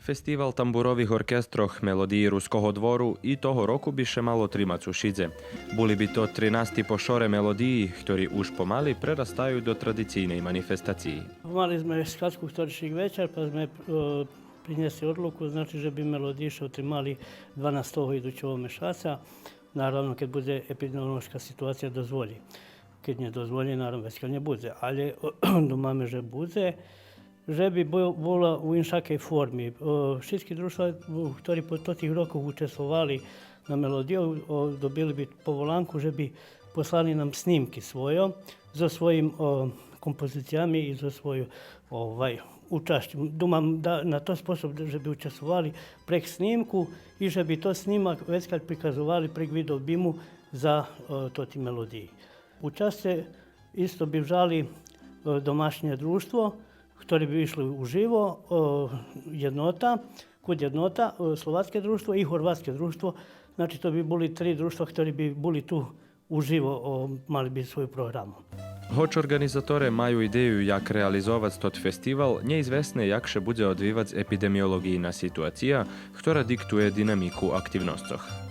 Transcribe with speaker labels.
Speaker 1: Festival tamburových orkestroch Melodii Ruského dvoru i toho roku by še malo trimať Sušidze. Boli by to 13. pošore melodii, ktorí už pomaly prerastajú do tradícijnej manifestácii.
Speaker 2: Mali sme skladku Storičnik večer, pa sme prinesli odluku, znači, že bi melodišovci mali 12. idućeg mešaca, naravno kad bude epidemiološka situacija dozvoli. Kad ne dozvoli, naravno već kad ne bude, ali domame, že bude. Že bi bola u inšakej formi. Všetky društva, ktorí po tých rokoch učestvovali na melodiju, dobili bi povolanku, že bi poslali nam snimki svoje, za svojim kompozicijami i za svoju učašću. Dumam da na to sposob, že bi učestvovali prek snimku i že bi to snimak već kad prikazovali prek videobimu za toti melodiji. Učašće isto bi žali domašnje društvo, ktorí by išli uživo, kod jednota, slovatské društvo i horvatské društvo. Znači to bi boli tri društva, ktorí by boli tu uživo, mali bi svoju programu.
Speaker 1: Hoć organizatore majú ideju, jak realizovať tot festival, neizvesne, jak še bude odvívať epidemiologijna situacija, ktorá diktuje dynamiku aktivnostoch.